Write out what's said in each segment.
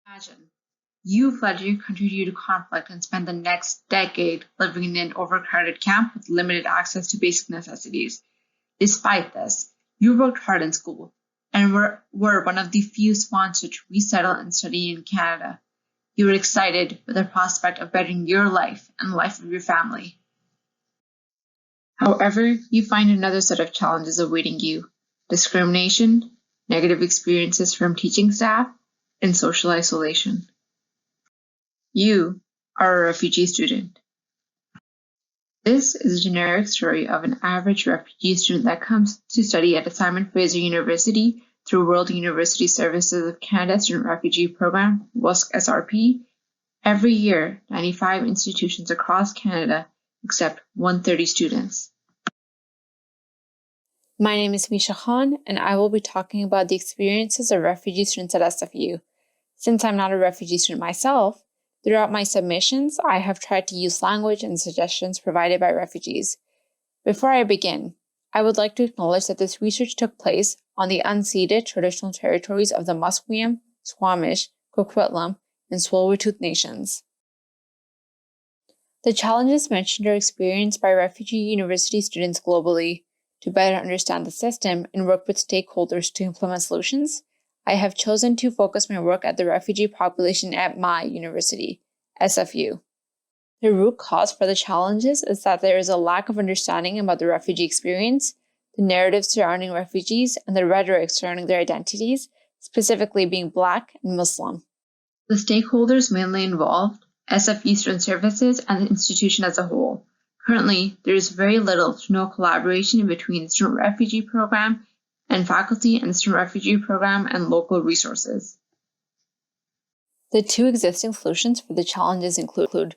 Imagine you fled your country due to conflict and spent the next decade living in an overcrowded camp with limited access to basic necessities. Despite this, you worked hard in school and were one of the few sponsored to resettle and study in Canada. You were excited with the prospect of bettering your life and the life of your family. However, you find another set of challenges awaiting you: discrimination, negative experiences from teaching staff, and social isolation. You are a refugee student. This is a generic story of an average refugee student that comes to study at Simon Fraser University through World University Services of Canada Student Refugee Program, WUSC SRP. Every year, 95 institutions across Canada accept 130 students. My name is Misha Khan, and I will be talking about the experiences of refugee students at SFU. Since I'm not a refugee student myself, throughout my submissions, I have tried to use language and suggestions provided by refugees. Before I begin, I would like to acknowledge that this research took place on the unceded traditional territories of the Musqueam, Squamish, Coquitlam, and Tsleil-Waututh nations. The challenges mentioned are experienced by refugee university students globally. To better understand the system and work with stakeholders to implement solutions, I have chosen to focus my work at the refugee population at my university, SFU. The root cause for the challenges is that there is a lack of understanding about the refugee experience, the narrative surrounding refugees, and the rhetoric surrounding their identities, specifically being Black and Muslim. The stakeholders mainly involved: SFU Student Services and the institution as a whole. Currently, there is very little to no collaboration between the Student Refugee Program and faculty and the Student Refugee Program and local resources. The two existing solutions for the challenges include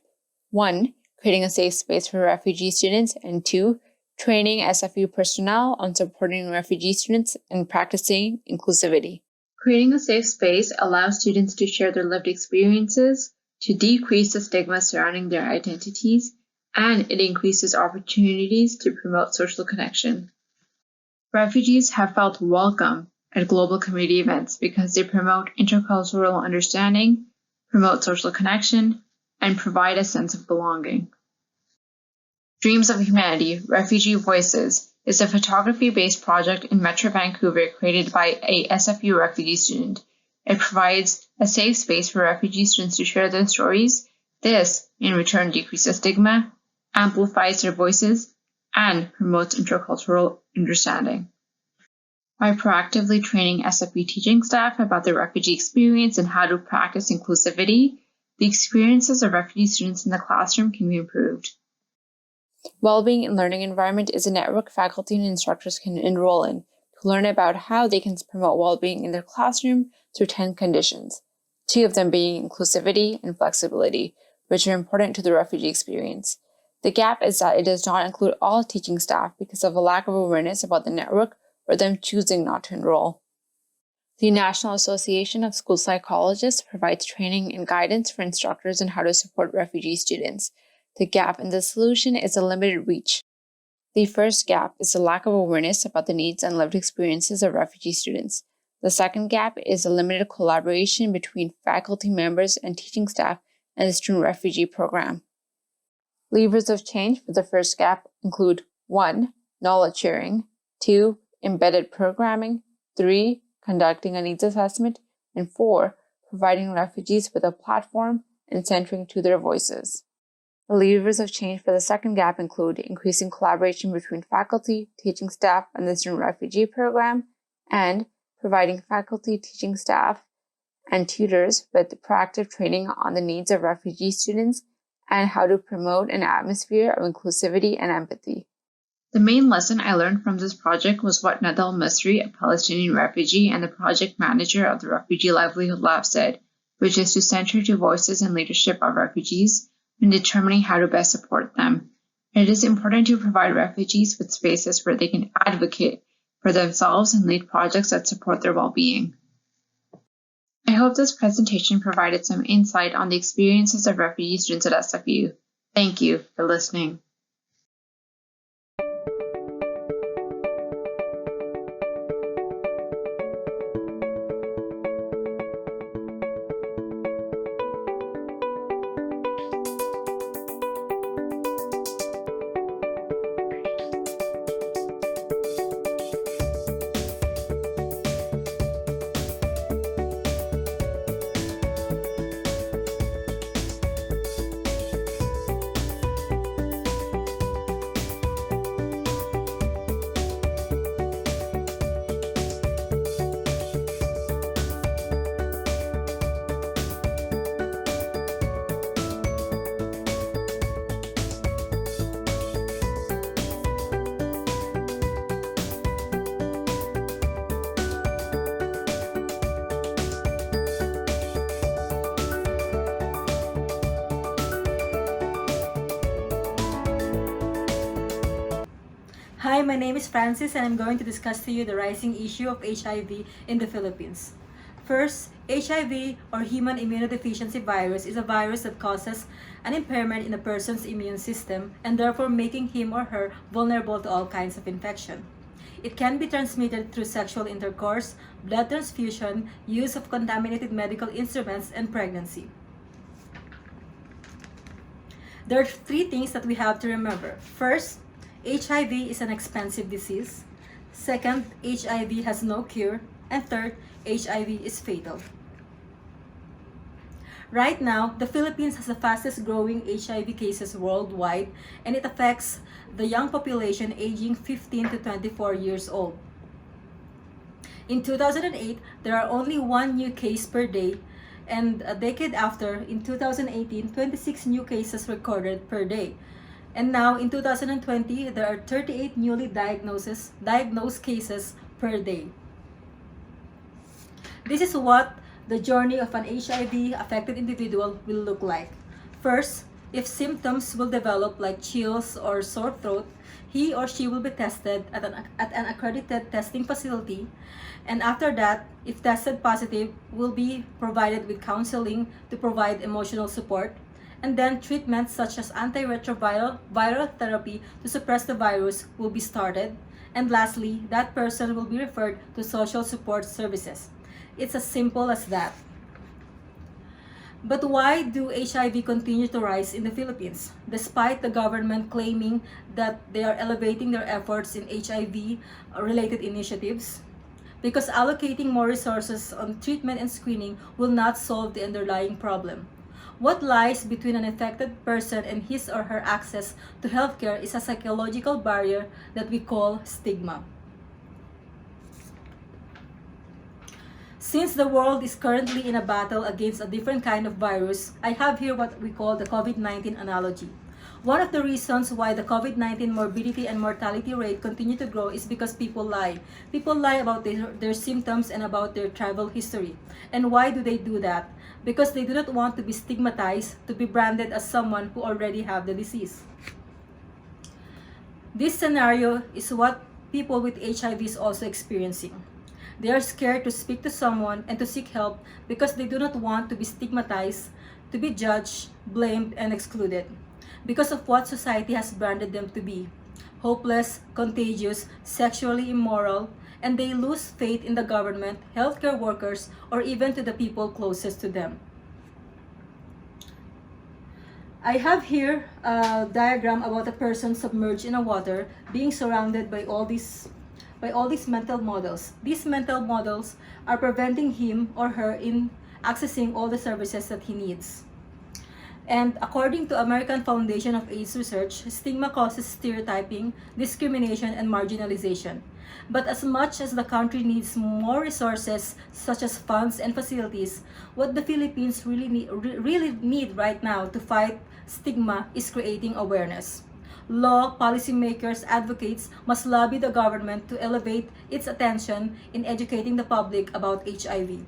1. Creating a safe space for refugee students, and 2. Training SFU personnel on supporting refugee students and practicing inclusivity. Creating a safe space allows students to share their lived experiences, to decrease the stigma surrounding their identities, and it increases opportunities to promote social connection. Refugees have felt welcome at global community events because they promote intercultural understanding, promote social connection, and provide a sense of belonging. Dreams of Humanity, Refugee Voices is a photography-based project in Metro Vancouver created by a SFU refugee student. It provides a safe space for refugee students to share their stories. This, in return, decreases stigma, amplifies their voices, and promotes intercultural understanding. By proactively training SFU teaching staff about the refugee experience and how to practice inclusivity, the experiences of refugee students in the classroom can be improved. Wellbeing and learning environment is a network faculty and instructors can enroll in to learn about how they can promote well-being in their classroom through 10 conditions, 2 of them being inclusivity and flexibility, which are important to the refugee experience. The gap is that it does not include all teaching staff because of a lack of awareness about the network or them choosing not to enroll. The National Association of School Psychologists provides training and guidance for instructors on how to support refugee students. The gap in the solution is a limited reach. The first gap is the lack of awareness about the needs and lived experiences of refugee students. The second gap is a limited collaboration between faculty members and teaching staff and the Student Refugee Program. Levers of change for the first gap include 1. Knowledge sharing, 2. Embedded programming, 3. Conducting a needs assessment, and 4. Providing refugees with a platform and centering to their voices. The levers of change for the second gap include increasing collaboration between faculty, teaching staff, and the Student Refugee Program, and providing faculty, teaching staff, and tutors with proactive training on the needs of refugee students and how to promote an atmosphere of inclusivity and empathy. The main lesson I learned from this project was what Nadal Misri, a Palestinian refugee and the project manager of the Refugee Livelihood Lab, said, which is to center to voices and leadership of refugees in determining how to best support them. It is important to provide refugees with spaces where they can advocate for themselves and lead projects that support their well-being. I hope this presentation provided some insight on the experiences of refugee students at SFU. Thank you for listening. Hi, my name is Francis and I'm going to discuss to you the rising issue of HIV in the Philippines. First, HIV or human immunodeficiency virus is a virus that causes an impairment in a person's immune system and therefore making him or her vulnerable to all kinds of infection. It can be transmitted through sexual intercourse, blood transfusion, use of contaminated medical instruments, and pregnancy. There are three things that we have to remember. First, HIV is an expensive disease. Second, HIV has no cure. And third, HIV is fatal. Right now, the Philippines has the fastest growing HIV cases worldwide, and it affects the young population aging 15 to 24 years old. In 2008, there are only one new case per day, and a decade after, in 2018, 26 new cases recorded per day. And now, in 2020, there are 38 newly diagnosed cases per day. This is what the journey of an HIV-affected individual will look like. First, if symptoms will develop like chills or sore throat, he or she will be tested at an accredited testing facility. And after that, if tested positive, will be provided with counseling to provide emotional support. And then treatments such as viral therapy to suppress the virus will be started. And lastly, that person will be referred to social support services. It's as simple as that. But why do HIV continue to rise in the Philippines, despite the government claiming that they are elevating their efforts in HIV-related initiatives? Because allocating more resources on treatment and screening will not solve the underlying problem. What lies between an infected person and his or her access to healthcare is a psychological barrier that we call stigma. Since the world is currently in a battle against a different kind of virus, I have here what we call the COVID-19 analogy. One of the reasons why the COVID-19 morbidity and mortality rate continue to grow is because people lie. People lie about their symptoms and about their travel history. And why do they do that? Because they do not want to be stigmatized, to be branded as someone who already have the disease. This scenario is what people with HIV is also experiencing. They are scared to speak to someone and to seek help because they do not want to be stigmatized, to be judged, blamed, and excluded because of what society has branded them to be: hopeless, contagious, sexually immoral, and they lose faith in the government, healthcare workers, or even to the people closest to them. I have here a diagram about a person submerged in a water being surrounded by all these mental models. These mental models are preventing him or her in accessing all the services that he needs. And according to American Foundation of AIDS Research, stigma causes stereotyping, discrimination, and marginalization. But as much as the country needs more resources, such as funds and facilities, what the Philippines really need right now to fight stigma is creating awareness. Law, policymakers, advocates must lobby the government to elevate its attention in educating the public about HIV.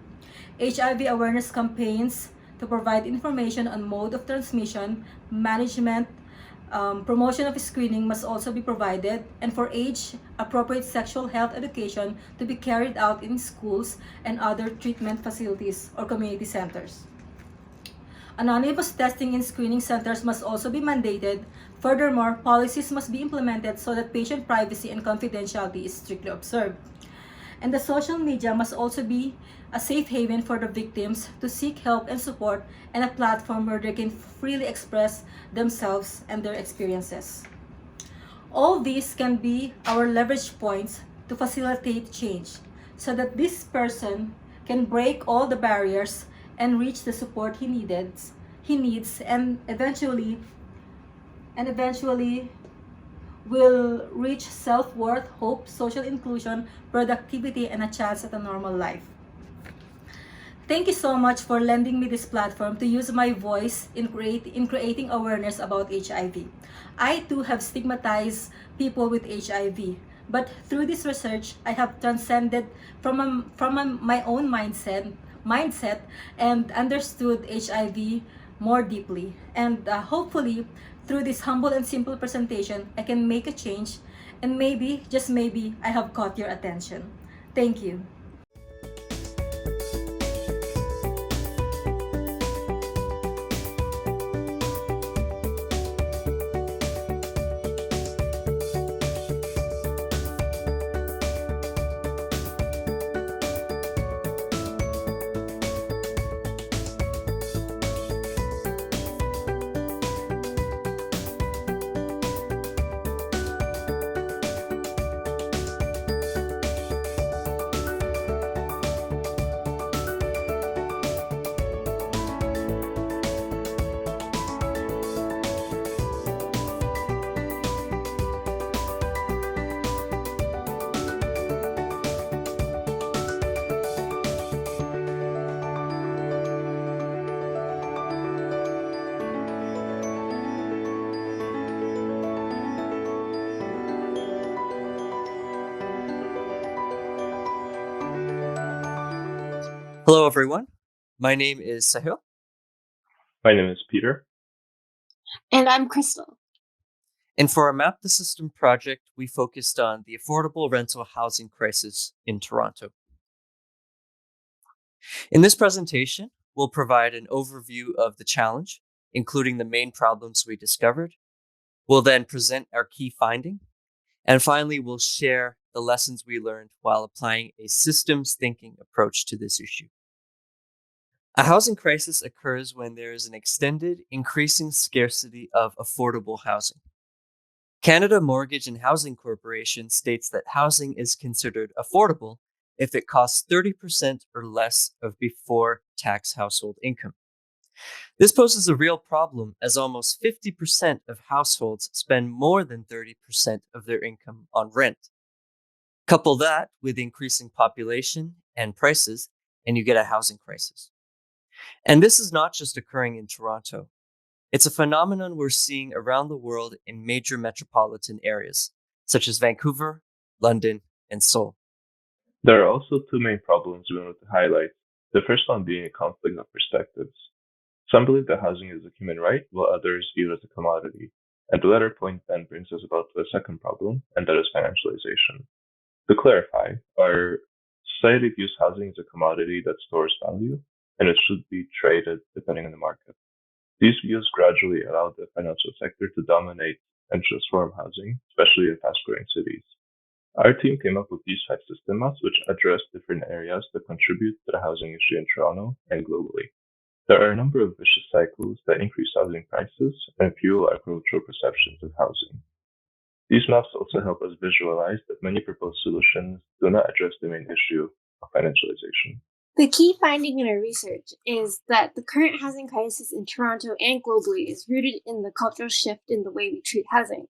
HIV awareness campaigns to provide information on mode of transmission, management, promotion of screening must also be provided, and for age-appropriate sexual health education to be carried out in schools and other treatment facilities or community centers. Anonymous testing in screening centers must also be mandated. Furthermore, policies must be implemented so that patient privacy and confidentiality is strictly observed. And the social media must also be a safe haven for the victims to seek help and support, and a platform where they can freely express themselves and their experiences. All these can be our leverage points to facilitate change so that this person can break all the barriers and reach the support he needs, and eventually will reach self-worth, hope, social inclusion, productivity, and a chance at a normal life. Thank you so much for lending me this platform to use my voice in creating awareness about HIV. I too have stigmatized people with HIV, but through this research, I have transcended from my own mindset and understood HIV more deeply. And hopefully, through this humble and simple presentation, I can make a change And maybe, just maybe, I have caught your attention. Thank you. Hello, everyone. My name is Sahil. My name is Peter. And I'm Crystal. And for our Map the System project, we focused on the affordable rental housing crisis in Toronto. In this presentation, we'll provide an overview of the challenge, including the main problems we discovered. We'll then present our key finding. And finally, we'll share the lessons we learned while applying a systems thinking approach to this issue. A housing crisis occurs when there is an extended, increasing scarcity of affordable housing. Canada Mortgage and Housing Corporation states that housing is considered affordable if it costs 30% or less of before tax household income. This poses a real problem as almost 50% of households spend more than 30% of their income on rent. Couple that with increasing population and prices, and you get a housing crisis. And this is not just occurring in Toronto. It's a phenomenon we're seeing around the world in major metropolitan areas, such as Vancouver, London, and Seoul. There are also two main problems we want to highlight. The first one being a conflict of perspectives. Some believe that housing is a human right, while others view it as a commodity. And the latter point then brings us about to a second problem, and that is financialization. To clarify, our society views housing as a commodity that stores value, and it should be traded depending on the market. These views gradually allowed the financial sector to dominate and transform housing, especially in fast-growing cities. Our team came up with these 5 systems which address different areas that contribute to the housing issue in Toronto and globally. There are a number of vicious cycles that increase housing prices and fuel our cultural perceptions of housing. These maps also help us visualize that many proposed solutions do not address the main issue of financialization. The key finding in our research is that the current housing crisis in Toronto and globally is rooted in the cultural shift in the way we treat housing.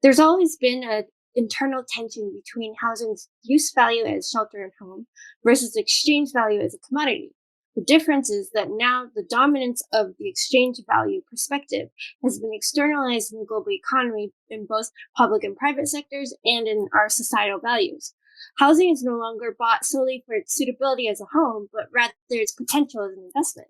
There's always been an internal tension between housing's use value as shelter and home versus exchange value as a commodity. The difference is that now the dominance of the exchange value perspective has been externalized in the global economy in both public and private sectors and in our societal values. Housing is no longer bought solely for its suitability as a home, but rather its potential as an investment.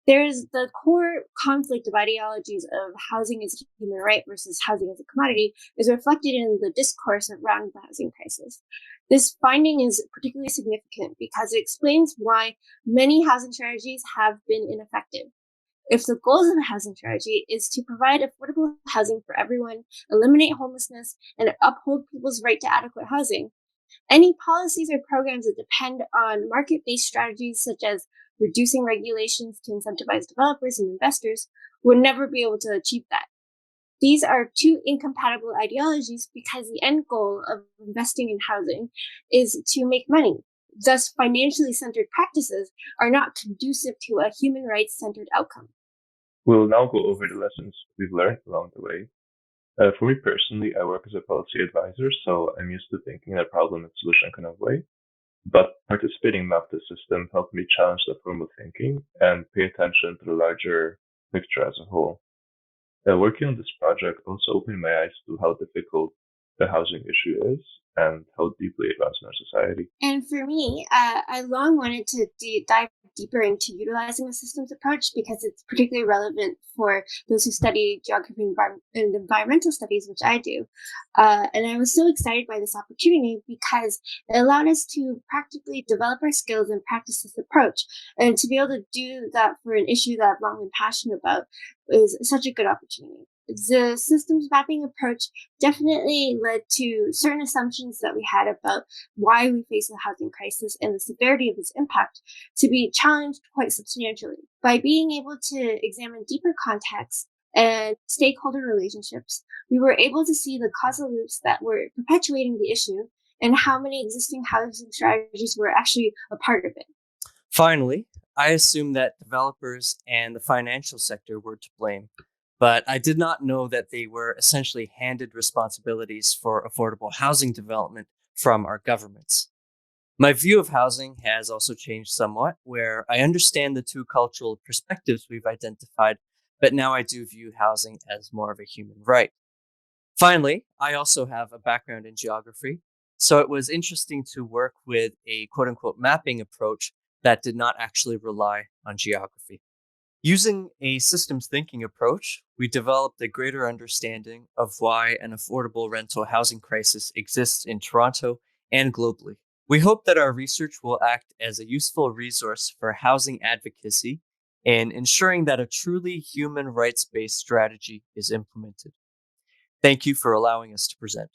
There is the core conflict of ideologies of housing as a human right versus housing as a commodity is reflected in the discourse around the housing crisis. This finding is particularly significant because it explains why many housing strategies have been ineffective. If the goals of a housing strategy is to provide affordable housing for everyone, eliminate homelessness, and uphold people's right to adequate housing, any policies or programs that depend on market-based strategies such as reducing regulations to incentivize developers and investors would never be able to achieve that. These are two incompatible ideologies because the end goal of investing in housing is to make money. Thus, financially centered practices are not conducive to a human rights centered outcome. We'll now go over the lessons we've learned along the way. For me personally, I work as a policy advisor, so I'm used to thinking in a problem and solution kind of way. But participating in Map the System helped me challenge that form of thinking and pay attention to the larger picture as a whole. Working on this project also opened my eyes to how difficult the housing issue is and how deeply it runs in our society. And for me, I long wanted to dive deeper into utilizing a systems approach because it's particularly relevant for those who study geography and environmental studies, which I do. And I was so excited by this opportunity because it allowed us to practically develop our skills and practice this approach. And to be able to do that for an issue that I've long been passionate about is such a good opportunity. The systems mapping approach definitely led to certain assumptions that we had about why we face a housing crisis and the severity of its impact to be challenged quite substantially. By being able to examine deeper context and stakeholder relationships, we were able to see the causal loops that were perpetuating the issue and how many existing housing strategies were actually a part of it. Finally, I assume that developers and the financial sector were to blame, but I did not know that they were essentially handed responsibilities for affordable housing development from our governments. My view of housing has also changed somewhat, where I understand the two cultural perspectives we've identified, but now I do view housing as more of a human right. Finally, I also have a background in geography, so it was interesting to work with a quote unquote mapping approach that did not actually rely on geography. Using a systems thinking approach, we developed a greater understanding of why an affordable rental housing crisis exists in Toronto and globally. We hope that our research will act as a useful resource for housing advocacy in ensuring that a truly human rights-based strategy is implemented. Thank you for allowing us to present.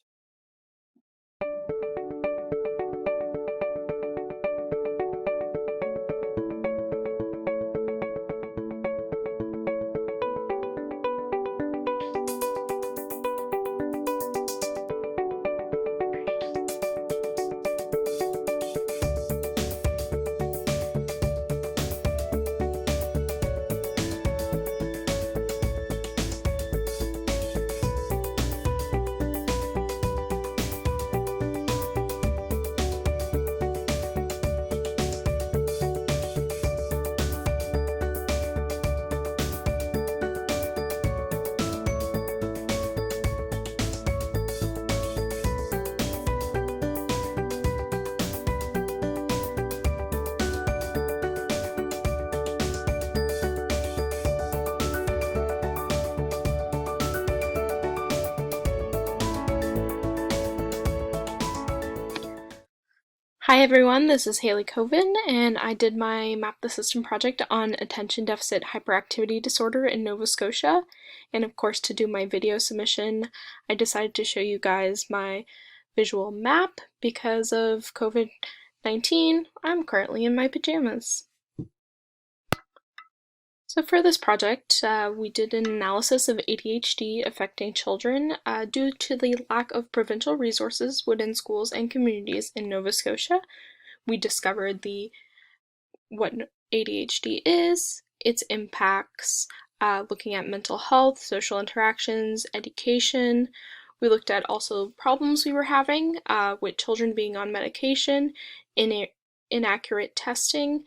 Hi everyone, this is Haley Coven, and I did my Map the System project on attention deficit hyperactivity disorder in Nova Scotia. And of course, to do my video submission, I decided to show you guys my visual map because of COVID-19. I'm currently in my pajamas. So for this project, we did an analysis of ADHD affecting children due to the lack of provincial resources within schools and communities in Nova Scotia. We discovered what ADHD is, its impacts, looking at mental health, social interactions, education. We looked at also problems we were having with children being on medication, inaccurate testing,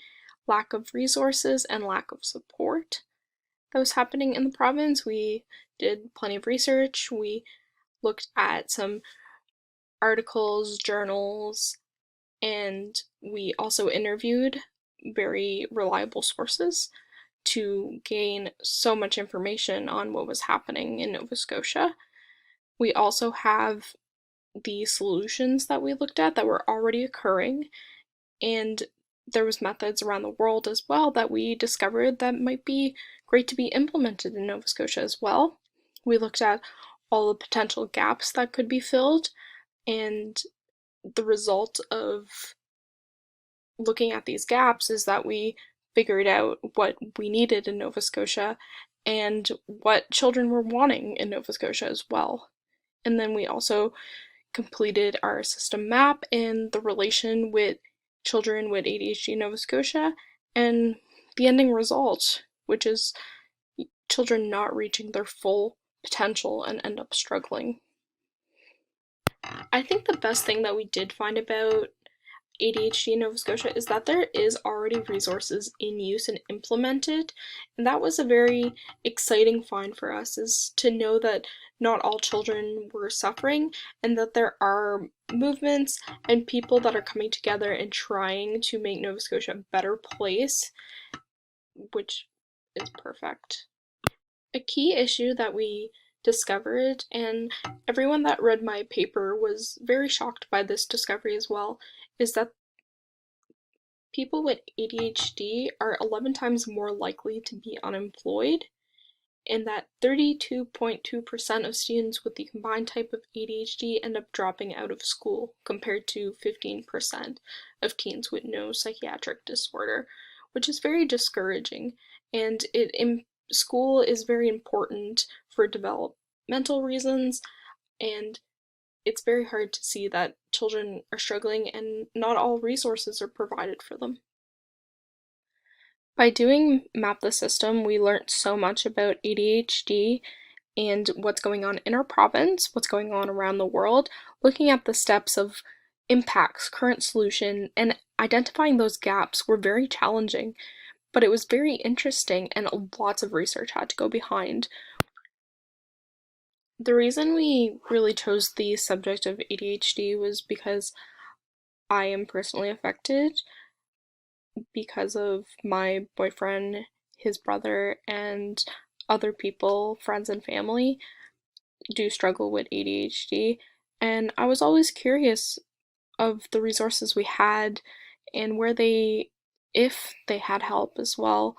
lack of resources, and lack of support that was happening in the province. We did plenty of research. We looked at some articles, journals, and we also interviewed very reliable sources to gain so much information on what was happening in Nova Scotia. We also have the solutions that we looked at that were already occurring, and there was methods around the world as well that we discovered that might be great to be implemented in Nova Scotia as well. We looked at all the potential gaps that could be filled, and the result of looking at these gaps is that we figured out what we needed in Nova Scotia and what children were wanting in Nova Scotia as well. And then we also completed our system map and the relation with children with ADHD in Nova Scotia and the ending result, which is children not reaching their full potential and end up struggling. I think the best thing that we did find about ADHD in Nova Scotia is that there is already resources in use and implemented, and that was a very exciting find for us, is to know that not all children were suffering and that there are movements and people that are coming together and trying to make Nova Scotia a better place, which is perfect. A key issue that we discovered, and everyone that read my paper was very shocked by this discovery as well, is that people with ADHD are 11 times more likely to be unemployed, and that 32.2% of students with the combined type of ADHD end up dropping out of school, compared to 15% of teens with no psychiatric disorder, which is very discouraging. And school is very important for developmental reasons, and it's very hard to see that children are struggling and not all resources are provided for them. By doing Map the System, we learned so much about ADHD and what's going on in our province, what's going on around the world, looking at the steps of impacts, current solution, and identifying those gaps were very challenging, but it was very interesting and lots of research had to go behind. The reason we really chose the subject of ADHD was because I am personally affected because of my boyfriend, his brother, and other people, friends and family, do struggle with ADHD, and I was always curious of the resources we had and if they had help as well.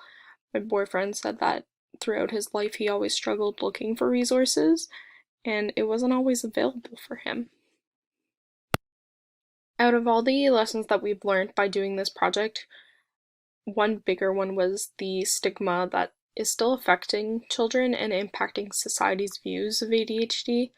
My boyfriend said that throughout his life he always struggled looking for resources, and it wasn't always available for him. Out of all the lessons that we've learned by doing this project, one bigger one was the stigma that is still affecting children and impacting society's views of ADHD.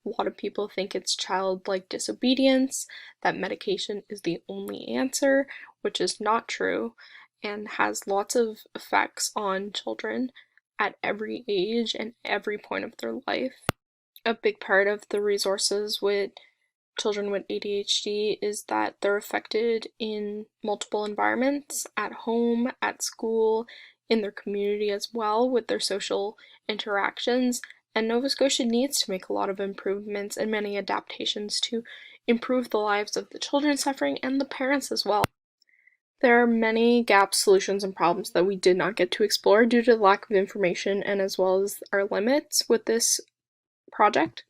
A lot of people think it's childlike disobedience, that medication is the only answer, which is not true, and has lots of effects on children at every age and every point of their life. A big part of the resources with children with ADHD is that they're affected in multiple environments, at home, at school, in their community as well, with their social interactions, and Nova Scotia needs to make a lot of improvements and many adaptations to improve the lives of the children suffering and the parents as well. There are many gaps, solutions, and problems that we did not get to explore due to the lack of information and as well as our limits with this project.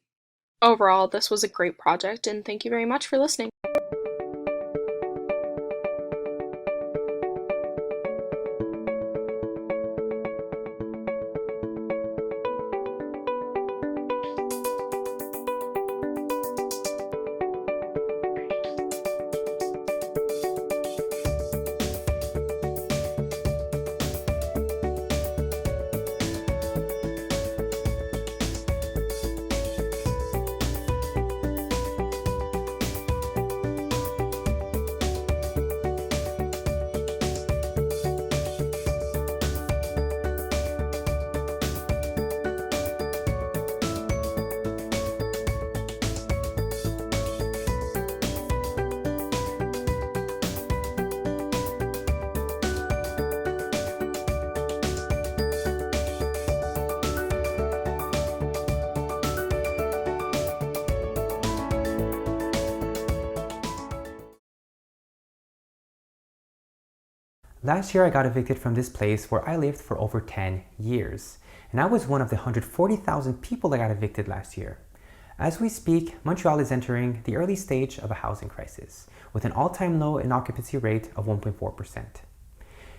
Overall, this was a great project, and thank you very much for listening. Last year I got evicted from this place where I lived for over 10 years, and I was one of the 140,000 people that got evicted last year. As we speak, Montreal is entering the early stage of a housing crisis, with an all-time low in occupancy rate of 1.4%.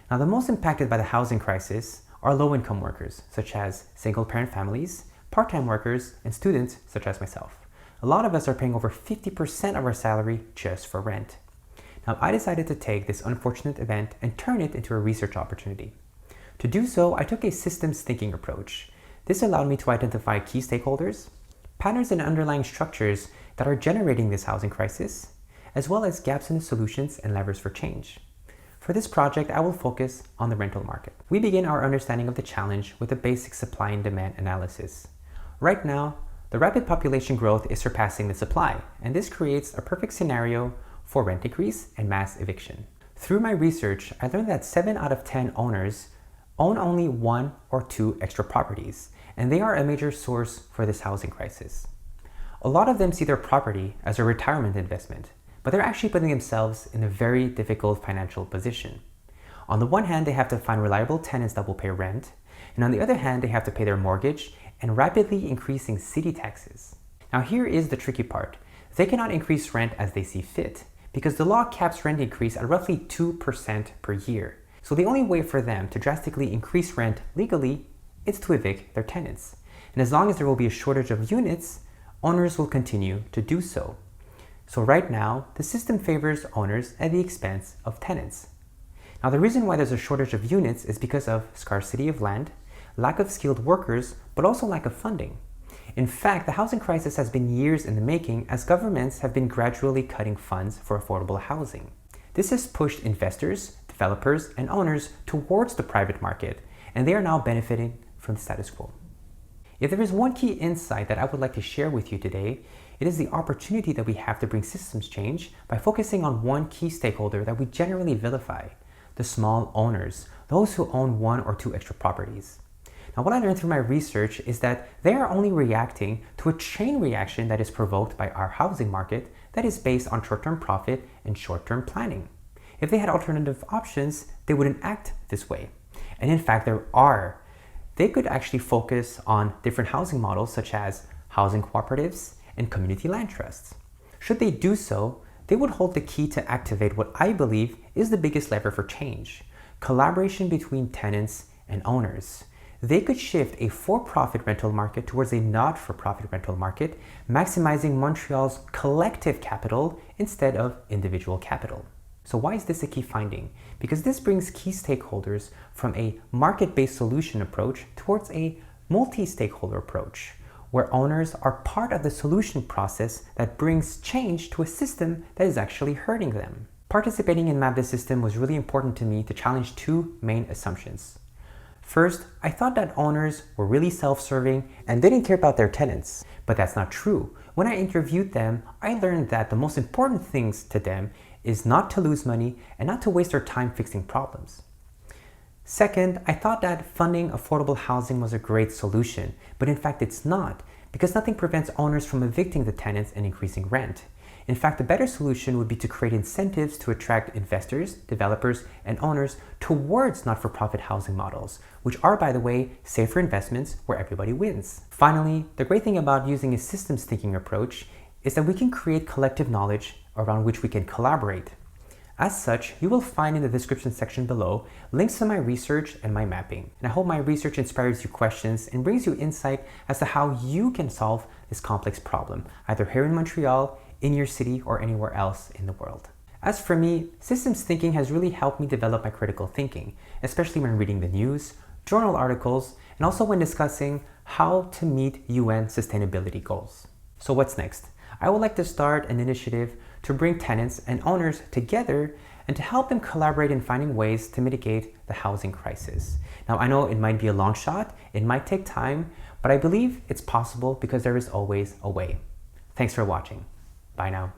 Now, the most impacted by the housing crisis are low-income workers, such as single-parent families, part-time workers, and students, such as myself. A lot of us are paying over 50% of our salary just for rent. Now, I decided to take this unfortunate event and turn it into a research opportunity. To do so, I took a systems thinking approach. This allowed me to identify key stakeholders, patterns and underlying structures that are generating this housing crisis, as well as gaps in the solutions and levers for change. For this project, I will focus on the rental market. We begin our understanding of the challenge with a basic supply and demand analysis. Right now, the rapid population growth is surpassing the supply, and this creates a perfect scenario for rent increase and mass eviction. Through my research, I learned that 7 out of 10 owners own only 1 or 2 extra properties, and they are a major source for this housing crisis. A lot of them see their property as a retirement investment, but they're actually putting themselves in a very difficult financial position. On the one hand, they have to find reliable tenants that will pay rent, and on the other hand, they have to pay their mortgage and rapidly increasing city taxes. Now here is the tricky part. They cannot increase rent as they see fit, because the law caps rent increase at roughly 2% per year. So the only way for them to drastically increase rent legally is to evict their tenants. And as long as there will be a shortage of units, owners will continue to do so. So right now, the system favors owners at the expense of tenants. Now the reason why there's a shortage of units is because of scarcity of land, lack of skilled workers, but also lack of funding. In fact, the housing crisis has been years in the making as governments have been gradually cutting funds for affordable housing. This has pushed investors, developers, and owners towards the private market, and they are now benefiting from the status quo. If there is one key insight that I would like to share with you today, it is the opportunity that we have to bring systems change by focusing on one key stakeholder that we generally vilify: the small owners, those who own 1 or 2 extra properties. Now, what I learned through my research is that they are only reacting to a chain reaction that is provoked by our housing market that is based on short-term profit and short-term planning. If they had alternative options, they wouldn't act this way. And in fact, there are. They could actually focus on different housing models such as housing cooperatives and community land trusts. Should they do so, they would hold the key to activate what I believe is the biggest lever for change: collaboration between tenants and owners. They could shift a for-profit rental market towards a not-for-profit rental market, maximizing Montreal's collective capital instead of individual capital. So why is this a key finding? Because this brings key stakeholders from a market-based solution approach towards a multi-stakeholder approach, where owners are part of the solution process that brings change to a system that is actually hurting them. Participating in Map the System was really important to me to challenge 2 main assumptions. First, I thought that owners were really self-serving and didn't care about their tenants. But that's not true. When I interviewed them, I learned that the most important things to them is not to lose money and not to waste their time fixing problems. Second, I thought that funding affordable housing was a great solution, but in fact it's not, because nothing prevents owners from evicting the tenants and increasing rent. In fact, the better solution would be to create incentives to attract investors, developers, and owners towards not-for-profit housing models, which are, by the way, safer investments where everybody wins. Finally, the great thing about using a systems thinking approach is that we can create collective knowledge around which we can collaborate. As such, you will find in the description section below links to my research and my mapping. And I hope my research inspires you questions and brings you insight as to how you can solve this complex problem, either here in Montreal, in your city, or anywhere else in the world. As for me, systems thinking has really helped me develop my critical thinking, especially when reading the news, journal articles, and also when discussing how to meet UN sustainability goals. So what's next? I would like to start an initiative to bring tenants and owners together and to help them collaborate in finding ways to mitigate the housing crisis. Now, I know it might be a long shot, it might take time, but I believe it's possible because there is always a way. Thanks for watching. Bye now.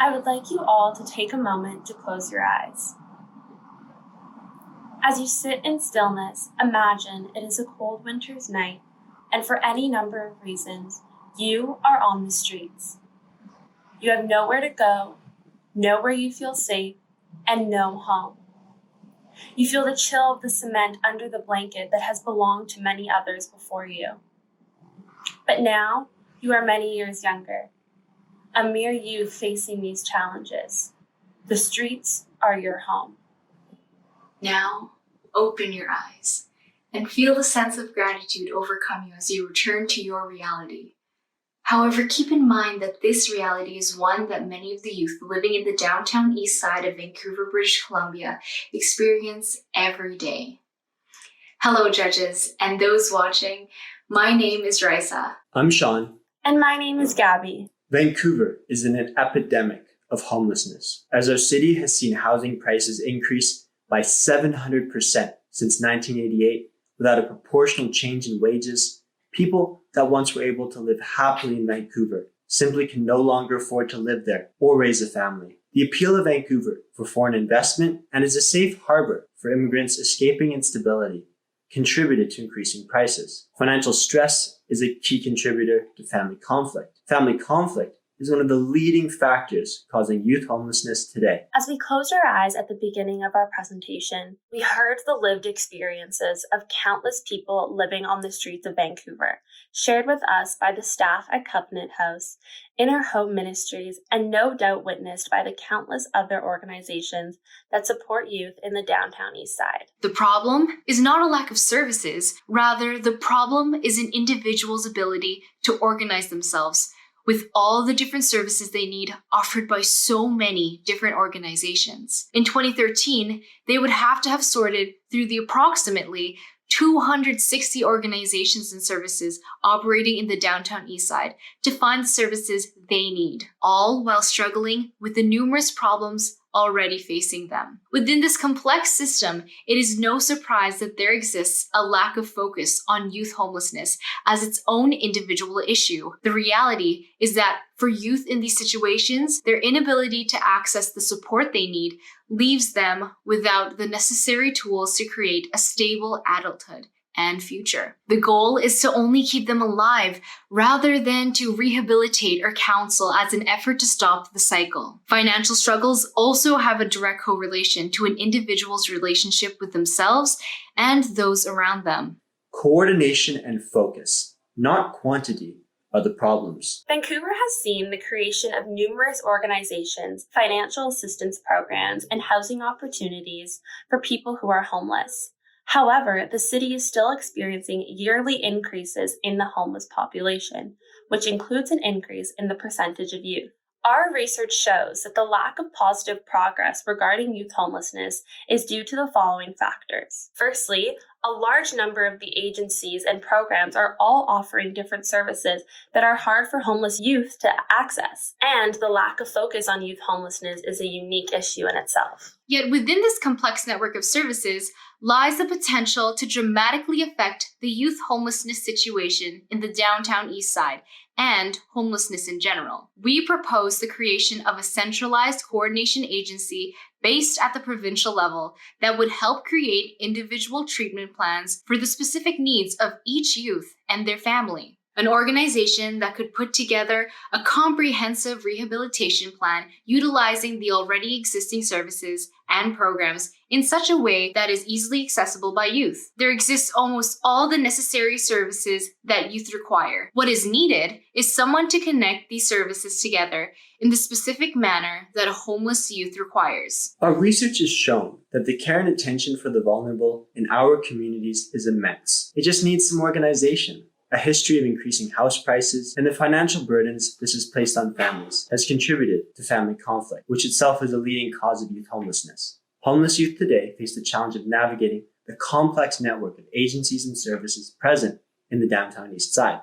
I would like you all to take a moment to close your eyes. As you sit in stillness, imagine it is a cold winter's night, and for any number of reasons, you are on the streets. You have nowhere to go, know where you feel safe, and know home. You feel the chill of the cement under the blanket that has belonged to many others before you. But now, you are many years younger, a mere youth facing these challenges. The streets are your home. Now, open your eyes and feel the sense of gratitude overcome you as you return to your reality. However, keep in mind that this reality is one that many of the youth living in the downtown east side of Vancouver, British Columbia experience every day. Hello, judges, and those watching. My name is Raisa. I'm Sean. And my name is Gabby. Vancouver is in an epidemic of homelessness, as our city has seen housing prices increase by 700% since 1988 without a proportional change in wages. People that once were able to live happily in Vancouver simply can no longer afford to live there or raise a family. The appeal of Vancouver for foreign investment and as a safe harbor for immigrants escaping instability contributed to increasing prices. Financial stress is a key contributor to family conflict. Family conflict is one of the leading factors causing youth homelessness today. As we closed our eyes at the beginning of our presentation, we heard the lived experiences of countless people living on the streets of Vancouver, shared with us by the staff at Covenant House, Inner Hope Ministries, and no doubt witnessed by the countless other organizations that support youth in the downtown east side. The problem is not a lack of services. Rather, the problem is an individual's ability to organize themselves with all the different services they need offered by so many different organizations. In 2013, they would have to have sorted through the approximately 260 organizations and services operating in the downtown east side to find the services they need, all while struggling with the numerous problems already facing them. Within this complex system, it is no surprise that there exists a lack of focus on youth homelessness as its own individual issue. The reality is that for youth in these situations, their inability to access the support they need leaves them without the necessary tools to create a stable adulthood and future. The goal is to only keep them alive rather than to rehabilitate or counsel as an effort to stop the cycle. Financial struggles also have a direct correlation to an individual's relationship with themselves and those around them. Coordination and focus, not quantity, are the problems. Vancouver has seen the creation of numerous organizations, financial assistance programs, and housing opportunities for people who are homeless. However, the city is still experiencing yearly increases in the homeless population, which includes an increase in the percentage of youth. Our research shows that the lack of positive progress regarding youth homelessness is due to the following factors. Firstly, a large number of the agencies and programs are all offering different services that are hard for homeless youth to access, and the lack of focus on youth homelessness is a unique issue in itself. Yet within this complex network of services lies the potential to dramatically affect the youth homelessness situation in the downtown east side and homelessness in general. We propose the creation of a centralized coordination agency based at the provincial level that would help create individual treatment plans for the specific needs of each youth and their family. An organization that could put together a comprehensive rehabilitation plan utilizing the already existing services and programs in such a way that is easily accessible by youth. There exists almost all the necessary services that youth require. What is needed is someone to connect these services together in the specific manner that a homeless youth requires. Our research has shown that the care and attention for the vulnerable in our communities is immense. It just needs some organization. A history of increasing house prices and the financial burdens this has placed on families has contributed to family conflict, which itself is a leading cause of youth homelessness. Homeless youth today face the challenge of navigating the complex network of agencies and services present in the downtown east side.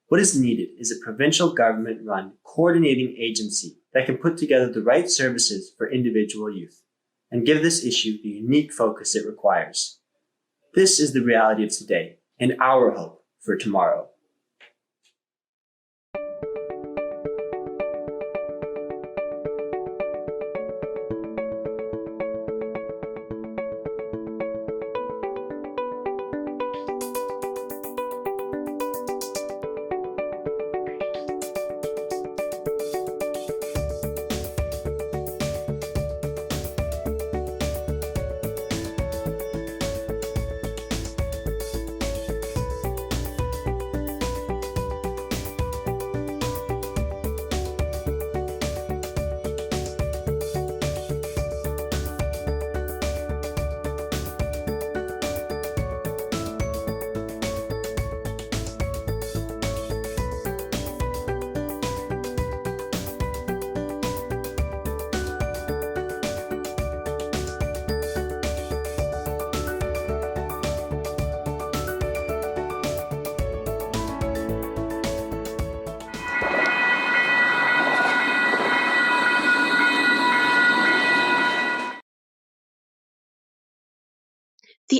What is needed is a provincial government-run coordinating agency that can put together the right services for individual youth and give this issue the unique focus it requires. This is the reality of today and our hope for tomorrow.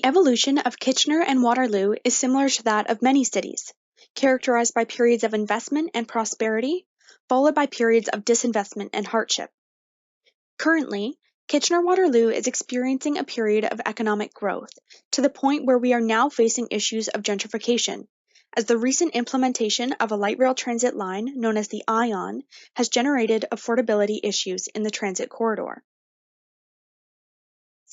The evolution of Kitchener and Waterloo is similar to that of many cities, characterized by periods of investment and prosperity, followed by periods of disinvestment and hardship. Currently, Kitchener-Waterloo is experiencing a period of economic growth, to the point where we are now facing issues of gentrification, as the recent implementation of a light rail transit line known as the ION has generated affordability issues in the transit corridor.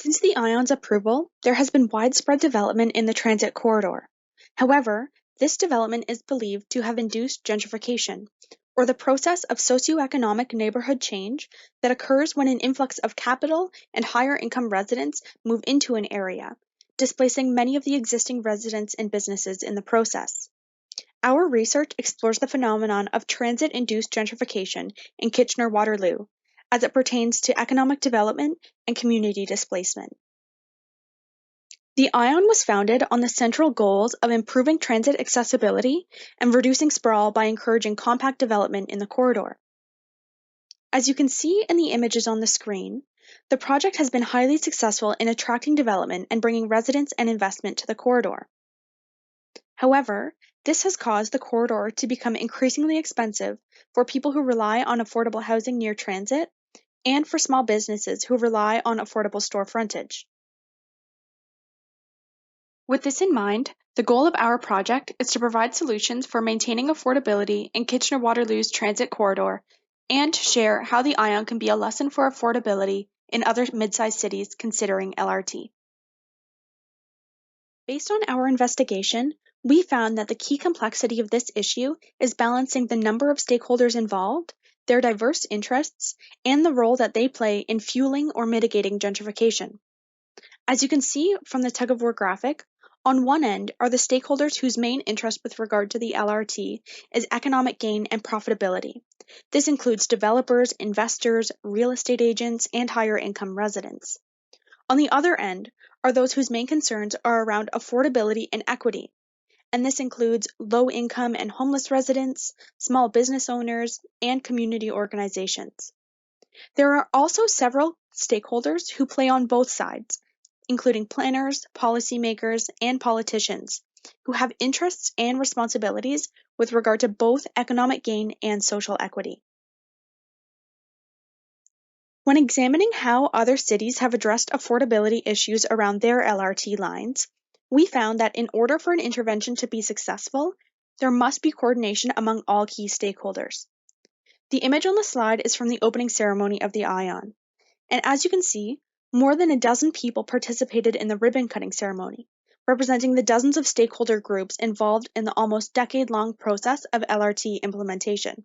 Since the ION's approval, there has been widespread development in the transit corridor. However, this development is believed to have induced gentrification, or the process of socioeconomic neighborhood change that occurs when an influx of capital and higher income residents move into an area, displacing many of the existing residents and businesses in the process. Our research explores the phenomenon of transit-induced gentrification in Kitchener-Waterloo, as it pertains to economic development and community displacement. The ION was founded on the central goals of improving transit accessibility and reducing sprawl by encouraging compact development in the corridor. As you can see in the images on the screen, the project has been highly successful in attracting development and bringing residents and investment to the corridor. However, this has caused the corridor to become increasingly expensive for people who rely on affordable housing near transit and for small businesses who rely on affordable store frontage. With this in mind, the goal of our project is to provide solutions for maintaining affordability in Kitchener-Waterloo's transit corridor and to share how the ION can be a lesson for affordability in other mid-sized cities considering LRT. Based on our investigation, we found that the key complexity of this issue is balancing the number of stakeholders involved, their diverse interests, and the role that they play in fueling or mitigating gentrification. As you can see from the tug-of-war graphic, on one end are the stakeholders whose main interest with regard to the LRT is economic gain and profitability. This includes developers, investors, real estate agents, and higher income residents. On the other end are those whose main concerns are around affordability and equity, and this includes low-income and homeless residents, small business owners, and community organizations. There are also several stakeholders who play on both sides, including planners, policymakers, and politicians, who have interests and responsibilities with regard to both economic gain and social equity. When examining how other cities have addressed affordability issues around their LRT lines, we found that in order for an intervention to be successful, there must be coordination among all key stakeholders. The image on the slide is from the opening ceremony of the ION, and as you can see, more than a dozen people participated in the ribbon-cutting ceremony, representing the dozens of stakeholder groups involved in the almost decade-long process of LRT implementation.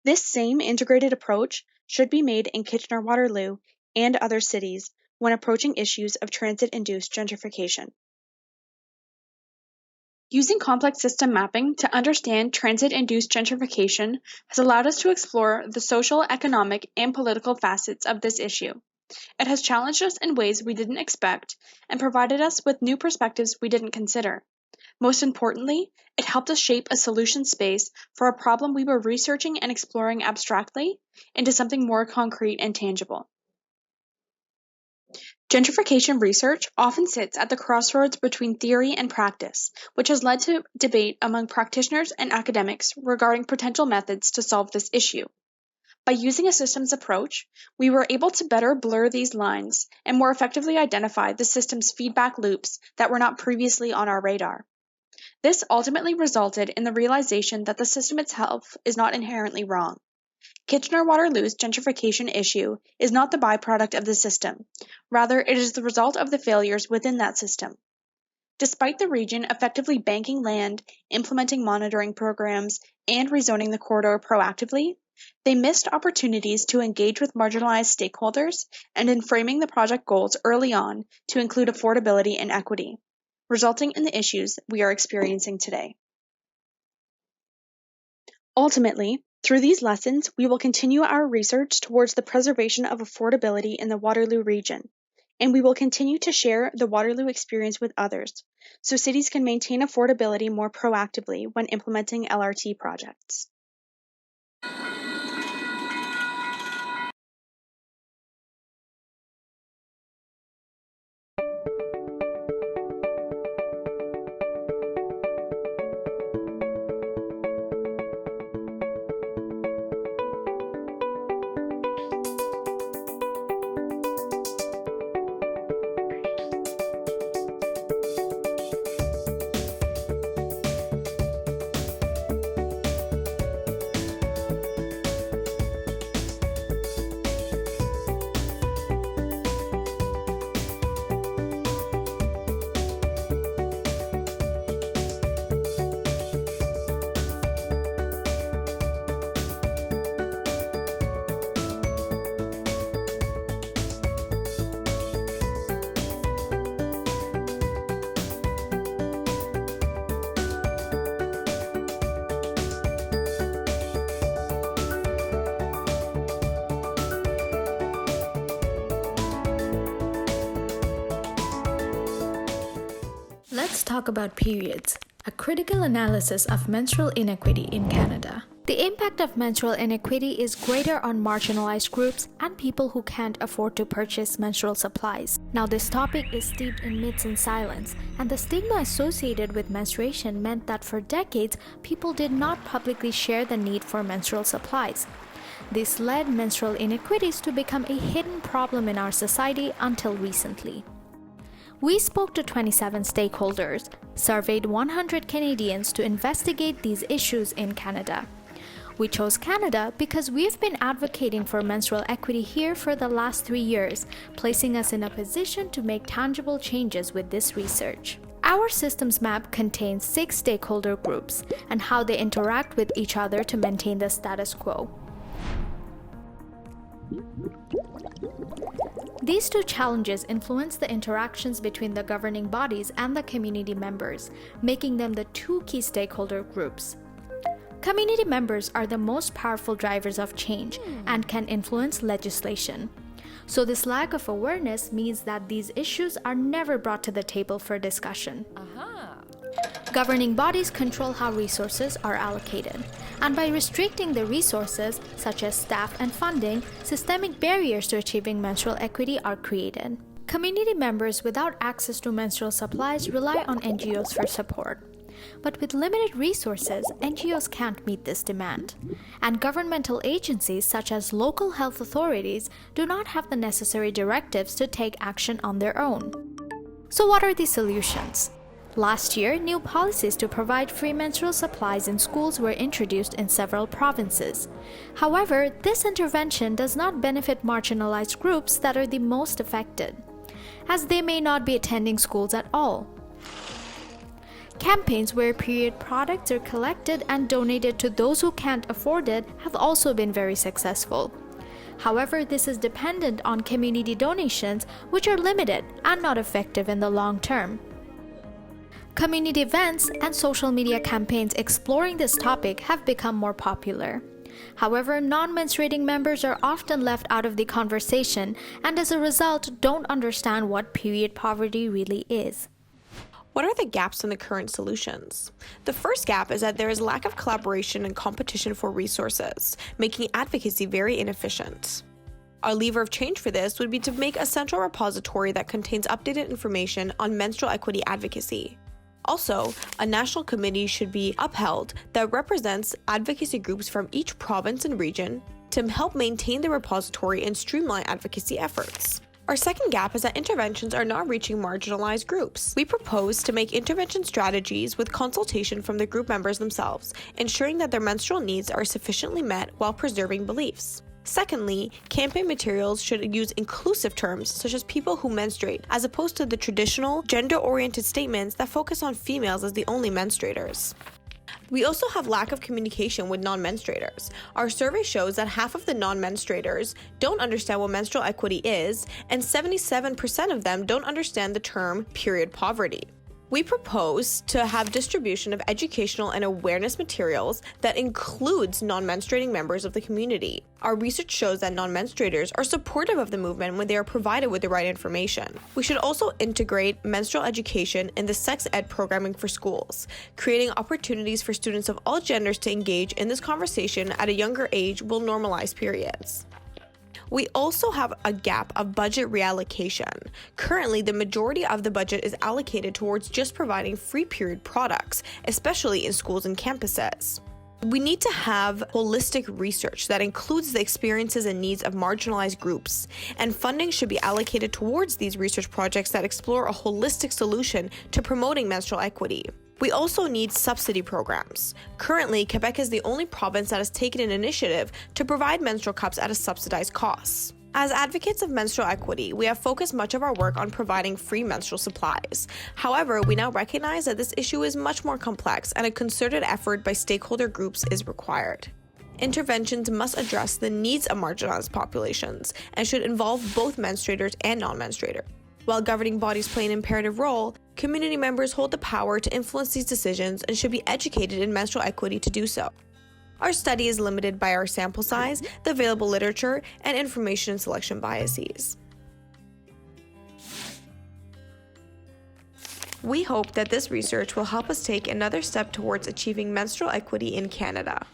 This same integrated approach should be made in Kitchener-Waterloo and other cities when approaching issues of transit-induced gentrification. Using complex system mapping to understand transit-induced gentrification has allowed us to explore the social, economic, and political facets of this issue. It has challenged us in ways we didn't expect and provided us with new perspectives we didn't consider. Most importantly, it helped us shape a solution space for a problem we were researching and exploring abstractly into something more concrete and tangible. Gentrification research often sits at the crossroads between theory and practice, which has led to debate among practitioners and academics regarding potential methods to solve this issue. By using a systems approach, we were able to better blur these lines and more effectively identify the system's feedback loops that were not previously on our radar. This ultimately resulted in the realization that the system itself is not inherently wrong. Kitchener-Waterloo's gentrification issue is not the byproduct of the system. Rather, it is the result of the failures within that system. Despite the region effectively banking land, implementing monitoring programs, and rezoning the corridor proactively, they missed opportunities to engage with marginalized stakeholders and in framing the project goals early on to include affordability and equity, resulting in the issues we are experiencing today. Ultimately, through these lessons, we will continue our research towards the preservation of affordability in the Waterloo region, and we will continue to share the Waterloo experience with others, so cities can maintain affordability more proactively when implementing LRT projects. Let's talk about periods, a critical analysis of menstrual inequity in Canada. The impact of menstrual inequity is greater on marginalized groups and people who can't afford to purchase menstrual supplies. Now, this topic is steeped in myths and silence, and the stigma associated with menstruation meant that for decades, people did not publicly share the need for menstrual supplies. This led menstrual inequities to become a hidden problem in our society until recently. We spoke to 27 stakeholders, surveyed 100 Canadians to investigate these issues in Canada. We chose Canada because we've been advocating for menstrual equity here for the last 3 years, placing us in a position to make tangible changes with this research. Our systems map contains 6 stakeholder groups and how they interact with each other to maintain the status quo. These 2 challenges influence the interactions between the governing bodies and the community members, making them the 2 key stakeholder groups. Community members are the most powerful drivers of change and can influence legislation. So this lack of awareness means that these issues are never brought to the table for discussion. Governing bodies control how resources are allocated, and by restricting the resources, such as staff and funding, systemic barriers to achieving menstrual equity are created. Community members without access to menstrual supplies rely on NGOs for support. But with limited resources, NGOs can't meet this demand. And governmental agencies such as local health authorities do not have the necessary directives to take action on their own. So what are the solutions? Last year, new policies to provide free menstrual supplies in schools were introduced in several provinces. However, this intervention does not benefit marginalized groups that are the most affected, as they may not be attending schools at all. Campaigns where period products are collected and donated to those who can't afford it have also been very successful. However, this is dependent on community donations, which are limited and not effective in the long term. Community events and social media campaigns exploring this topic have become more popular. However, non-menstruating members are often left out of the conversation and as a result don't understand what period poverty really is. What are the gaps in the current solutions? The first gap is that there is lack of collaboration and competition for resources, making advocacy very inefficient. Our lever of change for this would be to make a central repository that contains updated information on menstrual equity advocacy. Also, a national committee should be upheld that represents advocacy groups from each province and region to help maintain the repository and streamline advocacy efforts. Our second gap is that interventions are not reaching marginalized groups. We propose to make intervention strategies with consultation from the group members themselves, ensuring that their menstrual needs are sufficiently met while preserving beliefs. Secondly, campaign materials should use inclusive terms such as people who menstruate, as opposed to the traditional gender-oriented statements that focus on females as the only menstruators. We also have lack of communication with non-menstruators. Our survey shows that half of the non-menstruators don't understand what menstrual equity is, and 77% of them don't understand the term period poverty. We propose to have distribution of educational and awareness materials that includes non-menstruating members of the community. Our research shows that non-menstruators are supportive of the movement when they are provided with the right information. We should also integrate menstrual education in the sex ed programming for schools. Creating opportunities for students of all genders to engage in this conversation at a younger age will normalize periods. We also have a gap of budget reallocation. Currently, the majority of the budget is allocated towards just providing free period products, especially in schools and campuses. We need to have holistic research that includes the experiences and needs of marginalized groups, and funding should be allocated towards these research projects that explore a holistic solution to promoting menstrual equity. We also need subsidy programs. Currently, Quebec is the only province that has taken an initiative to provide menstrual cups at a subsidized cost. As advocates of menstrual equity, we have focused much of our work on providing free menstrual supplies. However, we now recognize that this issue is much more complex and a concerted effort by stakeholder groups is required. Interventions must address the needs of marginalized populations and should involve both menstruators and non-menstruators. While governing bodies play an imperative role, community members hold the power to influence these decisions and should be educated in menstrual equity to do so. Our study is limited by our sample size, the available literature, and information selection biases. We hope that this research will help us take another step towards achieving menstrual equity in Canada.